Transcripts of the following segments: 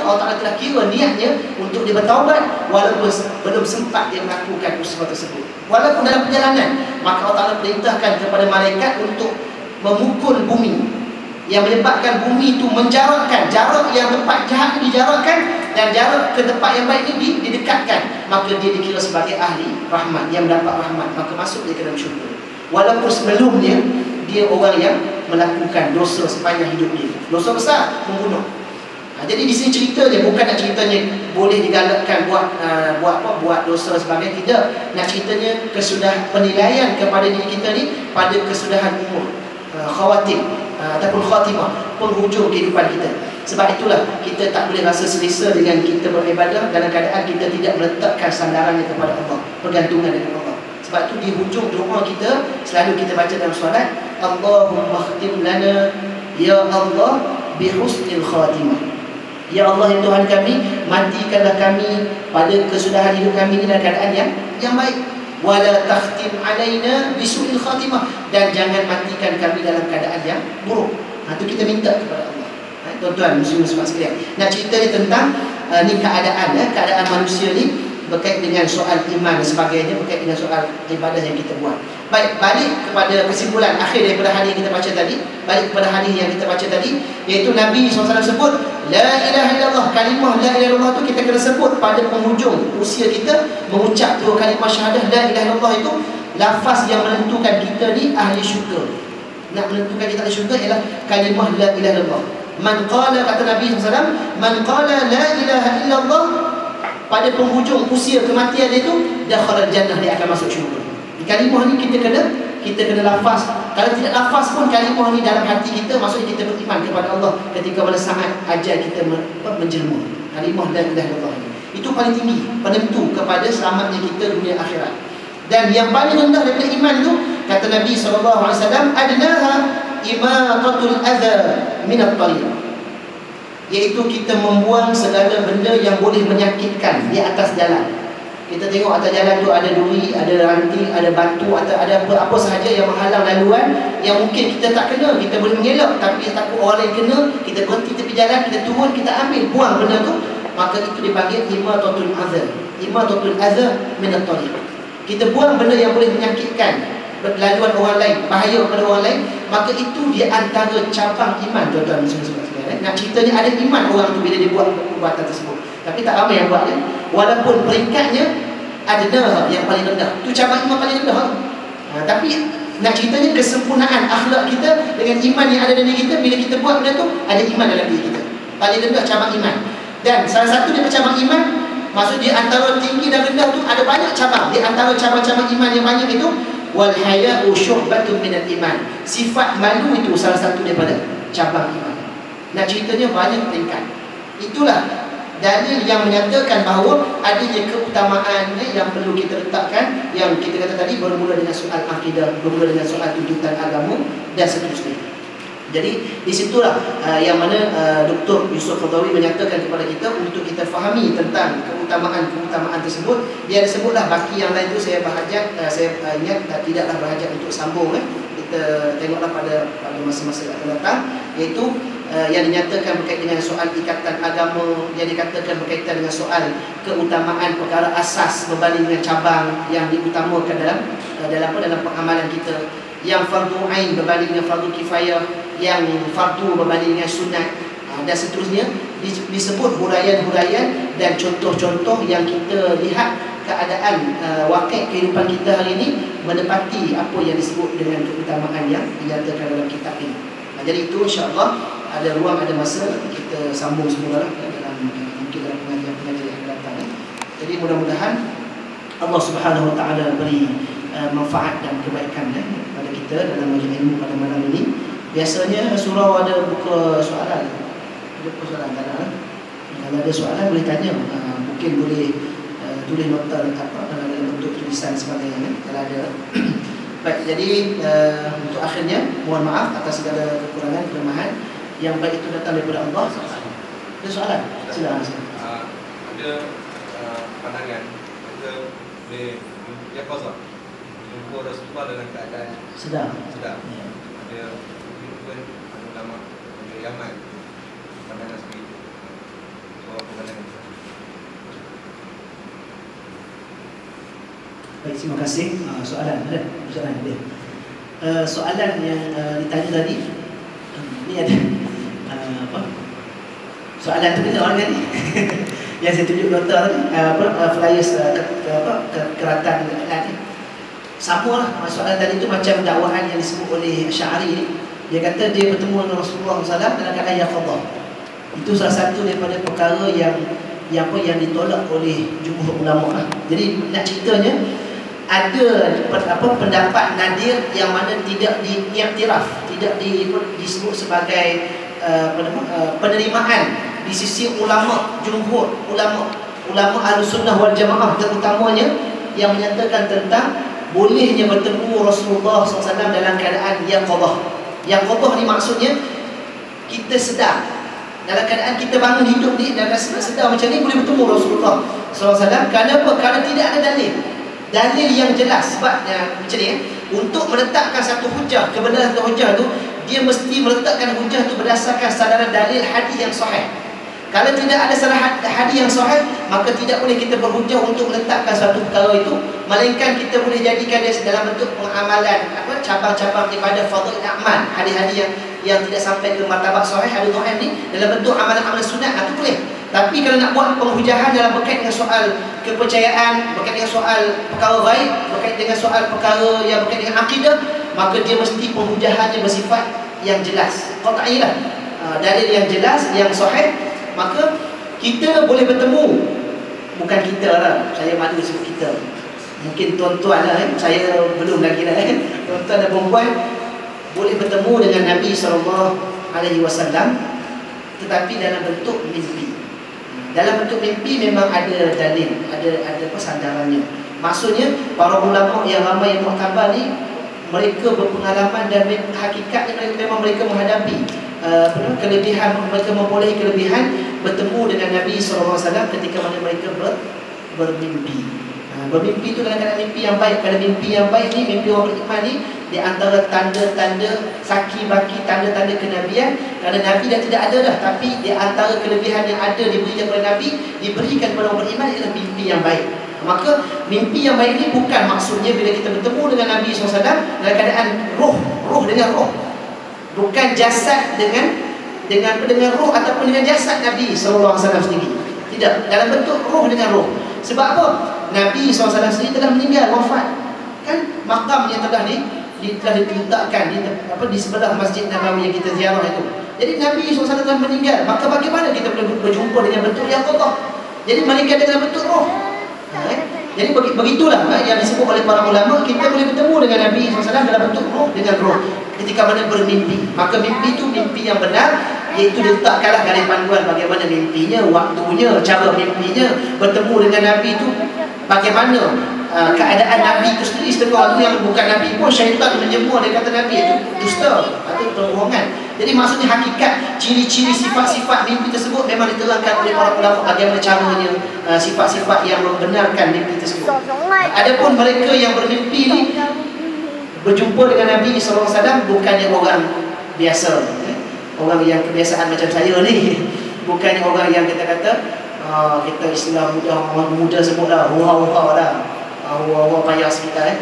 Allah Ta'ala telah kira niatnya untuk dia bertaubat walaupun belum sempat dia melakukan usaha tersebut. Walaupun dalam perjalanan, maka Allah Ta'ala perintahkan kepada malaikat untuk memukul bumi, yang menyebabkan bumi itu menjarakkan, jarak yang tempat jahat itu dijarakkan dan jarak ke tempat yang baik ini didekatkan, maka dia dikira sebagai ahli rahmat, yang mendapat rahmat, maka masuk dia ke dalam syurga. Walaupun sebelumnya dia orang yang melakukan dosa sepanjang hidup dia, dosa besar, membunuh. Jadi di sini ceritanya bukan nak ceritanya boleh digalakkan buat dosa sebagai, tidak. Nak ceritanya kesudah penilaian kepada diri kita ni pada kesudahan umur, khawatir ataupun khatimah, penghujung kehidupan kita. Sebab itulah kita tak boleh rasa selesa dengan kita beribadah dalam keadaan kita tidak meletakkan sandarannya kepada Allah, pergantungan dengan Allah. Sebab itu di hujung doa kita selalu kita baca dalam solat, Allahumma khtim lana ya Allah bi husnil khatimah. Ya Allah, ya Tuhan kami, matikanlah kami pada kesudahan hidup kami ini dalam keadaan yang baik. Wala takhtim alaina bisu'il khatimah, dan jangan matikan kami dalam keadaan yang buruk. Itu kita minta kepada Allah. Tuan-tuan muslim-muslimat sekalian, nak cerita ni tentang ni keadaan manusia ni berkait dengan soal iman dan sebagainya, berkait dengan soal ibadah yang kita buat. Baik, balik kepada kesimpulan akhir daripada hadis yang kita baca tadi. Balik kepada hadis yang kita baca tadi, iaitu Nabi SAW sebut La ilaha illallah, kalimah La ilaha illallah tu kita kena sebut pada penghujung usia kita, mengucap dua kalimah syahadah La ilaha illallah. Itu lafaz yang menentukan kita ni ahli syurga. Nak menentukan kita ahli syurga ialah kalimah La ilaha illallah. Man qala, kata Nabi SAW, man qala La ilaha illallah, pada penghujung usia kematian itu, dakhala jannah, dia akan masuk syurga. Kalimah ni kita kena lafaz. Kalau tidak lafaz pun kalimah ni dalam hati kita, maksudnya kita beriman kepada Allah ketika pada saat ajal kita menjelma. Kalimah La ilaha illallah ini, itu paling tinggi penentu kepada selamatnya kita dunia akhirat. Dan yang paling rendah daripada iman itu, kata Nabi SAW, adnaha imatatul adha minat tariq, iaitu kita membuang segala benda yang boleh menyakitkan di atas jalan. Kita tengok atas jalan tu ada duri, ada ranting, ada batu, atau ada apa sahaja yang menghalang laluan, yang mungkin kita tak kena, kita boleh mengelak, tapi kita takut orang lain kena, kita berhenti tepi jalan, kita turun, kita ambil, buang benda tu, maka itu dipanggil imatatul adha. Imatatul adha minat tariq. Kita buang benda yang boleh menyakitkan laluan orang lain, bahaya kepada orang lain, maka itu di antara cabang iman, tuan-tuan sekalian. Nak ceritanya ada iman orang tu bila dia buat perbuatan tersebut, tapi tak ramai yang buat kan. Walaupun peringkatnya ada yang paling rendah, itu cabang iman paling rendah. Tapi nak ceritanya kesempurnaan akhlak kita dengan iman yang ada dalam diri kita, bila kita buat benda tu, ada iman dalam diri kita, paling rendah cabang iman. Dan salah satu daripada cabang iman, maksud di antara tinggi dan rendah tu ada banyak cabang. Di antara cabang-cabang iman yang banyak itu, wal haya'u syu'batun minal iman, sifat malu itu salah satu daripada cabang iman. Nak ceritanya banyak peringkat. Itulah dalil yang menyatakan bahawa adanya keutamaan yang perlu kita letakkan, yang kita kata tadi bermula dengan soal akidah, bermula dengan soal tuntutan agama dan seterusnya. Jadi di situlah yang mana Dr. Yusuf Qaradawi menyatakan kepada kita untuk kita fahami tentang keutamaan tersebut. Dia ada sebutlah, baki yang lain tu saya berhajat, saya ingat tidaklah berhajat untuk sambung. Kita tengoklah pada masa-masa yang akan datang, iaitu yang dinyatakan berkaitan dengan soal ikatan agama, yang dikatakan berkaitan dengan soal keutamaan perkara asas berbanding dengan cabang yang diutamakan dalam pengamalan kita, yang fardu ain berbanding dengan fardu kifayah, yang fardu berbanding dengan sunat, dan seterusnya. Disebut huraian-huraian dan contoh-contoh yang kita lihat keadaan wakil kehidupan kita hari ini menepati apa yang disebut dengan keutamaan yang dinyatakan dalam kitab ini. Jadi itu insya-Allah ada ruang, ada masa kita sambung semula dalam mungkin dalam pengajian-pengajian yang akan datang. Jadi mudah-mudahan Allah Subhanahu Wa Taala beri manfaat dan kebaikan pada kita dalam majlis ilmu pada malam ini. Biasanya surau ada buka soalan. Ada buka soalan tak ada? Kalau ada soalan boleh tanya, mungkin boleh tulis nota dalam bentuk tulisan sebagainya kalau ada. Baik, jadi untuk akhirnya mohon maaf atas segala kekurangan, kelemahan. Yang baik itu datang daripada Allah. Ada soalan? Silakan. Ada pandangan kita boleh yaqazah jumpa Rasulullah dalam keadaan sedang. Ya. Ada ulama dari Yaman pandangan seperti itu. So Baik, terima kasih. Soalan ada? Soalan ada. Soalan yang ditanya tadi, ni ada apa? Soalan tu kita orang tadi yang saya tunjuk nota tadi, flyers keratan tadi. Sama lah soalan tadi tu macam dakwaan yang disebut oleh Asy'ari ni. Dia kata dia bertemu dengan Rasulullah SAW dalam keadaan yaqadhah. Itu salah satu daripada perkara yang ditolak oleh jumhur ulama lah. Jadi nak ceritanya ada pendapat nadir yang mana tidak diiktiraf, tidak disebut sebagai penerimaan di sisi ulama jumhur, ulama Ahlussunnah wal Jamaah, terutamanya yang menyatakan tentang bolehnya bertemu Rasulullah SAW dalam keadaan yaqadhah. Yaqadhah ni maksudnya kita sedar, dalam keadaan kita bangun hidup ni dan sedar macam ni boleh bertemu Rasulullah SAW. Kenapa? Kerana tidak ada dalil yang jelas. Sebab macam ni, untuk meletakkan satu hujah, kebenaran satu hujah tu, dia mesti meletakkan hujah tu berdasarkan sadaran dalil hadis yang sahih. Kalau tidak ada salah hadis yang sahih, maka tidak boleh kita berhujah untuk meletakkan satu perkara itu, melainkan kita boleh jadikan dia dalam bentuk pengamalan cabang-cabang ibadah fardhu amal, hadis-hadis yang tidak sampai ke martabat sahih, hadis dhaif ni dalam bentuk amalan-amalan sunat, itu boleh. Tapi kalau nak buat penghujahan dalam berkait dengan soal kepercayaan, berkait dengan soal perkara gaib, berkait dengan soal perkara yang berkait dengan akidah, maka dia mesti penghujahannya bersifat yang jelas, qat'i lah, dalil yang jelas, yang sahih. Maka kita boleh bertemu, bukan kita lah, saya malu sebut kita, mungkin tuan-tuan lah, saya belum lagi lah, tuan-tuan dan perempuan boleh bertemu dengan Nabi SAW, tetapi dalam bentuk mimpi. Dalam bentuk mimpi memang ada dalil, ada sandarannya. Maksudnya para ulama yang ramai yang muktabar ni, mereka berpengalaman dan hakikatnya memang mereka menghadapi kelebihan, mereka mempunyai kelebihan bertemu dengan Nabi SAW ketika mana mereka bermimpi. Bermimpi itu kadang-kadang mimpi yang baik. Kalau mimpi yang baik ni, mimpi orang beriman ni, di antara tanda-tanda saki baki, tanda-tanda kenabian. Kerana Nabi dah tidak ada dah, tapi di antara kelebihan yang ada diberikan kepada Nabi, diberikan kepada orang beriman, ialah mimpi yang baik. Maka mimpi yang baik ni bukan maksudnya bila kita bertemu dengan Nabi SAW dalam keadaan roh dengan roh, bukan jasad dengan roh ataupun dengan jasad Nabi SAW sendiri. Tidak, dalam bentuk roh dengan roh. Sebab apa? Nabi SAW sendiri telah meninggal, wafat. Kan makamnya telah diletakkan di sebelah Masjid Nabawi yang kita ziarah itu. Jadi Nabi SAW telah meninggal. Maka bagaimana kita boleh berjumpa dengan bentuk yaqadhah? Jadi malaikat dengan bentuk roh. Jadi begitulah yang disebut oleh para ulama, kita boleh bertemu dengan Nabi SAW dalam bentuk roh dengan roh ketika mana bermimpi. Maka mimpi itu mimpi yang benar, iaitu diletakkanlah garis panduan bagaimana mimpinya, waktunya, cara mimpinya, bertemu dengan Nabi itu bagaimana keadaan Nabi itu sendiri. Setengah itu yang bukan Nabi pun syaitan menjemur, dia kata Nabi itu dusta atau pembohongan. Jadi maksudnya hakikat, ciri-ciri, sifat-sifat mimpi tersebut memang diterangkan oleh para ulama bagaimana caranya, sifat-sifat yang membenarkan mimpi tersebut. Adapun mereka yang bermimpi ni berjumpa dengan Nabi SAW bukannya orang biasa, orang yang kebiasaan macam saya ni, bukannya orang yang kita kata kita istilah orang muda sebutlah hura-hura lah, hura-hura payah sekitar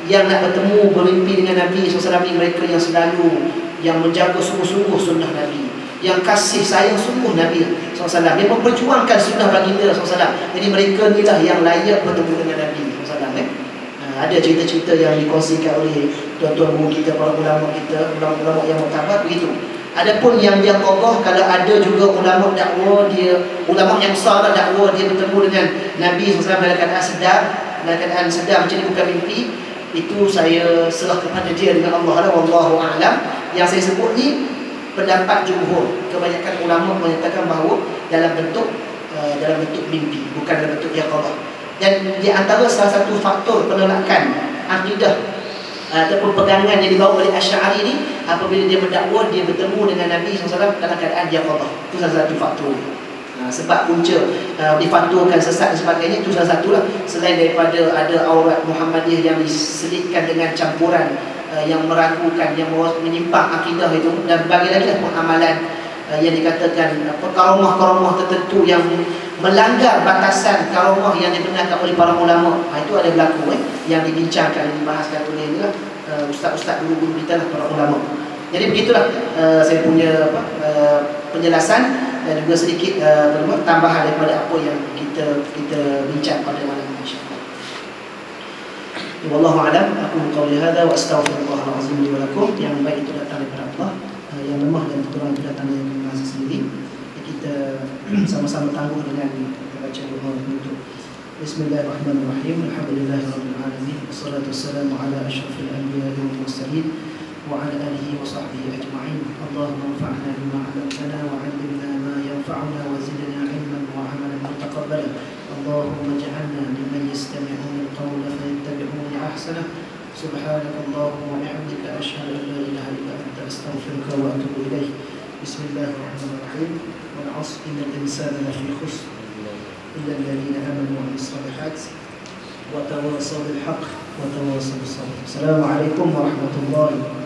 yang nak bertemu bermimpi dengan Nabi SAW ni, mereka yang selalu yang menjaga sungguh-sungguh sunnah Nabi, yang kasih sayang sungguh Nabi SAW, yang memperjuangkan sunnah baginda SAW. Jadi mereka ni lah yang layak bertemu dengan Nabi SAW. Ada cerita-cerita yang dikongsikan oleh tuan-tuan guru kita, para ulama kita, ulama-ulama yang muktabar begitu. Adapun yang qadhah, kalau ada juga ulama dakwah dia, ulama yang besar dakwah dia bertemu dengan Nabi SAW dalam keadaan sedar macam ni, bukan mimpi, itu saya serah kepada dia dengan Allah lah, wallahu a'lam. Yang saya sebut ni pendapat jumhur, kebanyakan ulama menyatakan bahawa dalam bentuk mimpi, bukan dalam bentuk yaqadhah. Dan di antara salah satu faktor penolakan akidah ataupun pegangan yang dibawa oleh Asy'ari ni, apabila dia mendakwa dia bertemu dengan Nabi SAW dalam keadaan yaqadhah, itu salah satu faktor. Sebab punca difatwakan sesat dan sebagainya, itu salah satulah, selain daripada ada aurat Muhammadiyah yang diselitkan dengan campuran yang meragukan, yang menyimpang akidah itu, dan bagi lagi lah pengamalan yang dikatakan karomah-karomah tertentu yang melanggar batasan karomah yang dibenarkan oleh para ulama. Itu ada berlaku yang dibincangkan, dibahaskan oleh ustaz-ustaz guru-guru kita lah, para ulama. Jadi begitulah saya punya penjelasan dan juga sedikit tambahan daripada apa yang kita bincang pada malam ini, insya-Allah. Wallahu a'lam. Aku qauli hadza wa astaghfirullahal azim li wa lakum. Yang baik itu datang daripada Allah, yang lemah dan kekurangan itu datang dari Allah sendiri. Kita sama-sama tangguh dengan baca doa untuk Bismillahirrahmanirrahim. Alhamdulillahirabbil alamin. Wassalatu wassalamu ala asyrafil anbiya'i wal mursalin wa ala alihi wa sahbihi ajma'in. Allahumma anfa'na bima 'allamtana wa 'allimna ma yanfa'una wa zidna 'ilman wa 'amalan mutaqabbalan. Allahumma ij'alna mimman yastami'una al-qawla fayattabi'una ahsanah. Subhanakallahumma wa bihamdika asyhadu an la ilaha illa anta astaghfiruka wa atubu ilaik. Bismillahirrahmanirrahim. Wal 'asri innal insana lafi khusr illa alladhina amanu wa 'amilus shalihat wa tawassaw bil haqq wa tawassaw bis sabr. Assalamualaikum warahmatullahi wabarakatuh.